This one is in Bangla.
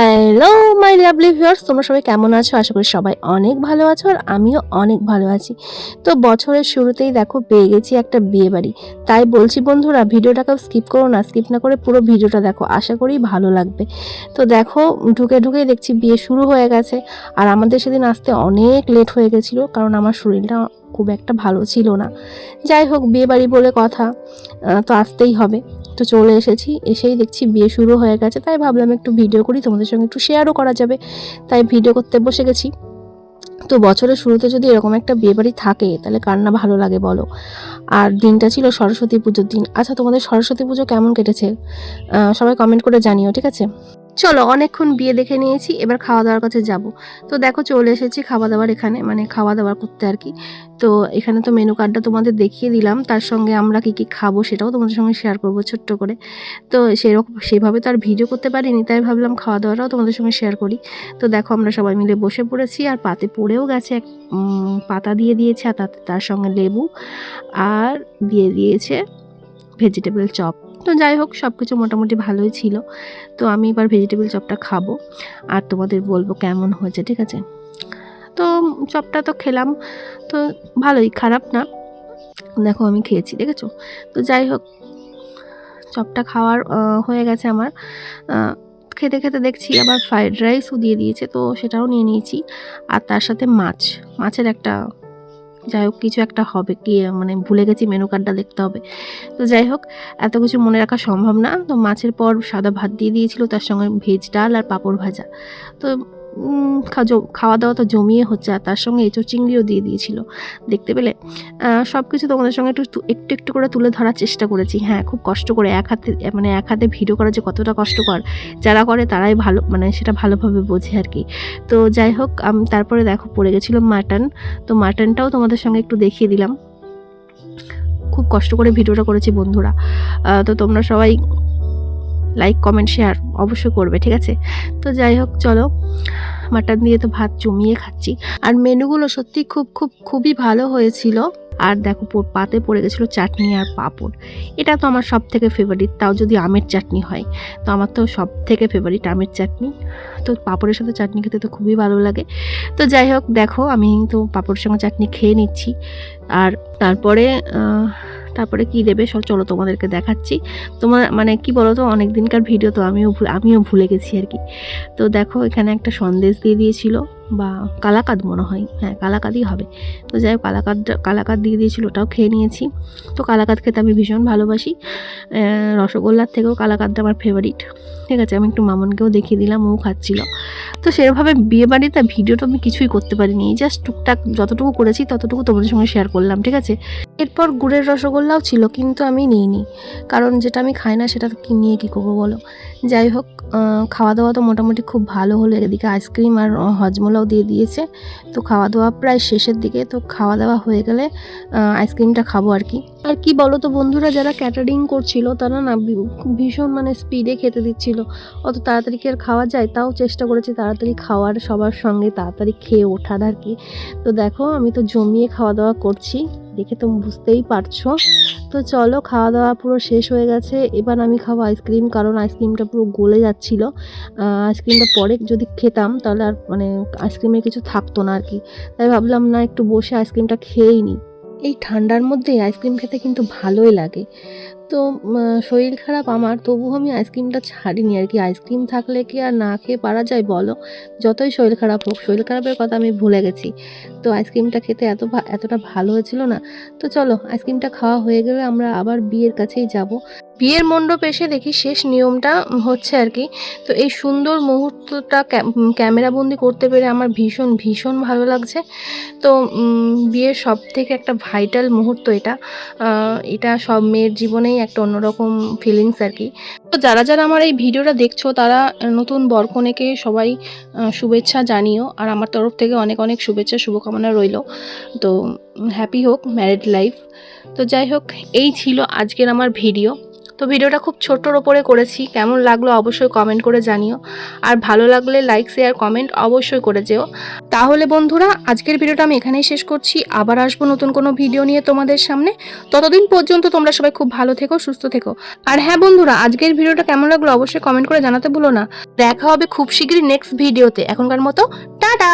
হ্যালো মাই লাভলি ভিউয়ার্স, তোমরা সবাই কেমন আছো? আশা করি সবাই অনেক ভালো আছো আর আমিও অনেক ভালো আছি। তো বছরের শুরুতেই দেখো পেয়ে গেছি একটা বিয়ে বাড়ি। তাই বলছি বন্ধুরা, ভিডিওটাকেও স্কিপ করো না, স্কিপ না করে পুরো ভিডিওটা দেখো, আশা করি ভালো লাগবে। তো দেখো ঢুকেই দেখছি বিয়ে শুরু হয়ে গেছে। আর আমাদের সেদিন আসতে অনেক লেট হয়ে গেছিলো, কারণ আমার শরীরটা খুব একটা ভালো ছিল না। যাই হোক, বিয়ে বাড়ি বলে কথা, তো আসতেই হবে। তো চলে এসেছি, এসেই দেখছি বিয়ে শুরু হয়ে গেছে। তাই ভাবলাম একটু ভিডিও করি, তোমাদের সঙ্গে একটু শেয়ারও করা যাবে, তাই ভিডিও করতে বসে গেছি। তো বছরের শুরুতে যদি এরকম একটা বিয়ে বাড়ি থাকে তাহলে কার না ভালো লাগে বলো। আর দিনটা ছিল সরস্বতী পুজোর দিন। আচ্ছা, তোমাদের সরস্বতী পুজো কেমন কেটেছে সবাই কমেন্ট করে জানিও, ঠিক আছে? চলো, অনেকক্ষণ বিয়ে দেখে নিয়েছি, এবার খাওয়া দাওয়ার কাছে যাব। তো দেখো চলে এসেছি খাওয়া দাওয়ার এখানে, মানে খাওয়া দাওয়া করতে আর কি। তো এখানে তো মেনু কার্ডটা তোমাদের দেখিয়ে দিলাম, তার সঙ্গে আমরা কি কি খাবো সেটাও তোমাদের সঙ্গে শেয়ার করব ছোট্ট করে। তো সেভাবে তো আর ভিডিও করতে পারিনি, তাই ভাবলাম খাওয়া দাওয়াটাও তোমাদের সঙ্গে শেয়ার করি। তো দেখো আমরা সবাই মিলে বসে পড়েছি, আর পাতে পড়েও গেছে এক পাতা দিয়ে দিয়েছে, আর তার সঙ্গে লেবু, আর দিয়ে দিয়েছে ভেজিটেবল চপ। তো যাই হোক, সব কিছু মোটামুটি ভালোই ছিল। তো আমি এবার ভেজিটেবল চপটা খাবো আর তোমাদের বলবো কেমন হয়েছে, ঠিক আছে? তো চপটা তো খেলাম, তো ভালোই, খারাপ না। দেখো আমি খেয়েছি, দেখেছো? তো যাই হোক, চপটা খাওয়ার হয়ে গেছে আমার। খেতে খেতে দেখছি আবার ফ্রাইড রাইসও দিয়ে দিয়েছে, তো সেটাও নিয়ে নিয়েছি। আর তার সাথে মাছের একটা, যাই হোক কিছু একটা হবে কি, মানে ভুলে গেছি, মেনু কার্ডটা দেখতে হবে। তো যাই হোক, এত কিছু মনে রাখা সম্ভব না। তো মাছের পর সাদা ভাত দিয়ে দিয়েছিল, তার সঙ্গে ভেজ ডাল আর পাঁপড় ভাজা। তো খাওয়া দাওয়া তো জমিয়ে হচ্ছে, আর তার সঙ্গে এঁচোড় চিংড়িও দিয়ে দিয়েছিল। দেখতে পেলে সব কিছু তোমাদের সঙ্গে একটু একটু একটু করে তুলে ধরার চেষ্টা করেছি। হ্যাঁ, খুব কষ্ট করে এক হাতে ভিডিও করা যে কতটা কষ্টকর, যারা করে তারাই ভালো, মানে সেটা ভালোভাবে বোঝে আর কি। তো যাই হোক, তারপরে দেখো পড়ে গেছিলো মাটন। তো মাটনটাও তোমাদের সঙ্গে একটু দেখিয়ে দিলাম। খুব কষ্ট করে ভিডিওটা করেছি বন্ধুরা। তো তোমরা সবাই লাইক কমেন্ট শেয়ার অবশ্যই করবে, ঠিক আছে? তো যাই হোক, চলো, মাটন দিয়ে তো ভাত জমিয়ে খাচ্ছি। আর মেনুগুলো সত্যি খুবই ভালো হয়েছিল। আর দেখো পাতে পড়ে গেছিলো চাটনি আর পাঁপড়। এটা তো আমার সব থেকে ফেভারিট, তাও যদি আমের চাটনি হয়। তো আমার তো সব থেকে ফেভারিট আমের চাটনি। তো পাঁপড়ের সাথে চাটনি খেতে তো খুবই ভালো লাগে। তো যাই হোক, দেখো আমি তো পাঁপড়ের সঙ্গে চাটনি খেয়ে নিচ্ছি। আর তারপরে কি দেবে সব চলো তোমাদেরকে দেখাচ্ছি। তোমার মানে কি বলো তো, অনেক দিনকার ভিডিও তো আমিও ভুলে গেছি আর কি। তো দেখো এখানে একটা সন্দেশ দিয়ে দিয়েছিল, বা কালাকাদ মনে হয়, হ্যাঁ কালাকাদই হবে। তো যাই হোক, কালাকাদ দিয়ে দিয়েছিল, ওটাও খেয়ে নিয়েছি। তো কালাকাদ খেতে আমি ভীষণ ভালোবাসি। রসগোল্লার থেকেও কালাকাদটা আমার ফেভারিট। ঠিক আছে, আমি একটু মামনকেও দেখিয়ে দিলাম, ও খাচ্ছিল। তো সেরকমভাবে বিয়ে বাড়িতে ভিডিও তো আমি কিছুই করতে পারিনি, জাস্ট টুকটাক যতটুকু করেছি ততটুকু তোমাদের সঙ্গে শেয়ার করলাম, ঠিক আছে? এরপর গুড়ের রসগোল্লাও ছিল, কিন্তু আমি নিইনি, কারণ যেটা আমি খাই না সেটা নিয়ে কী করবো বলো। যাই হোক, খাওয়া দাওয়া তো মোটামুটি খুব ভালো হলো। এদিকে আইসক্রিম আর হজমোলাও দিয়ে দিয়েছে। তো খাওয়া দাওয়া প্রায় শেষের দিকে, তো খাওয়া দাওয়া হয়ে গেলে আইসক্রিমটা খাবো আর কি। আর কি বলো তো বন্ধুরা, যারা ক্যাটারিং করছিল তারা না ভীষণ মানে স্পিডে খেতে দিচ্ছিল। অত তাড়াতাড়ি কি আর খাওয়া যায়? তাও চেষ্টা করেছি তাড়াতাড়ি খাওয়ার, সবার সঙ্গে তাড়াতাড়ি খেয়ে ওঠার আর কি। তো দেখো আমি তো জমিয়ে খাওয়া দাওয়া করছি, দেখে তো বুঝতেই পারছো। তো চলো, খাওয়া দাওয়া পুরো শেষ হয়ে গেছে। এবার আমি খাবো আইসক্রিম, কারণ আইসক্রিমটা পুরো গলে যাচ্ছিলো। আইসক্রিমটা পরে যদি খেতাম তাহলে আর মানে আইসক্রিমের কিছু থাকতো না আর কি। তাই ভাবলাম না, একটু বসে আইসক্রিমটা খেয়েই নিই। এই ঠান্ডার মধ্যে আইসক্রিম খেতে কিন্তু ভালোই লাগে। তো শরীর খারাপ আমার, তবুও আমি আইসক্রিমটা ছাড়িনি আর কি। আইসক্রিম থাকলে কি আর না খেয়ে পারা যায় বলো? যতই শরীর খারাপ হোক, শরীর খারাপের কথা আমি ভুলে গেছি। তো আইসক্রিমটা খেতে এতটা ভালো হয়েছিল না। তো চলো, আইসক্রিমটা খাওয়া হয়ে গেলে আমরা আবার বিয়ের কাছেই যাব। বিয়ের মণ্ডপ এসে দেখি শেষ নিয়মটা হচ্ছে আর কি। তো এই সুন্দর মুহূর্তটা ক্যামেরাবন্দি করতে পেরে আমার ভীষণ ভালো লাগছে। তো বিয়ের সব থেকে একটা ভাইটাল মুহূর্ত এটা। এটা সব মেয়ের জীবনেই একটা অন্যরকম ফিলিংস আর কি। তো যারা আমার এই ভিডিওটা দেখছো তারা নতুন বরকনেকে সবাই শুভেচ্ছা জানিও, আর আমার তরফ থেকে অনেক শুভেচ্ছা শুভকামনা রইল। তো হ্যাপি হোক ম্যারিড লাইফ। তো যাই হোক, এই ছিল আজকের আমার ভিডিও। তো ভিডিওটা খুব ছোট্টর ওপরে করেছি, কেমন লাগলো অবশ্যই কমেন্ট করে জানিও, আর ভালো লাগলে লাইক শেয়ার কমেন্ট অবশ্যই করে যেও। তাহলে বন্ধুরা আজকের ভিডিওটা আমি এখানেই শেষ করছি, আবার আসবো নতুন কোনো ভিডিও নিয়ে তোমাদের সামনে। ততদিন পর্যন্ত তোমরা সবাই খুব ভালো থেকো, সুস্থ থেকো। আর হ্যাঁ বন্ধুরা, আজকের ভিডিওটা কেমন লাগলো অবশ্যই কমেন্ট করে জানাতে ভুলো না। দেখা হবে খুব শীঘ্রই নেক্সট ভিডিওতে। এখনকার মতো টাটা।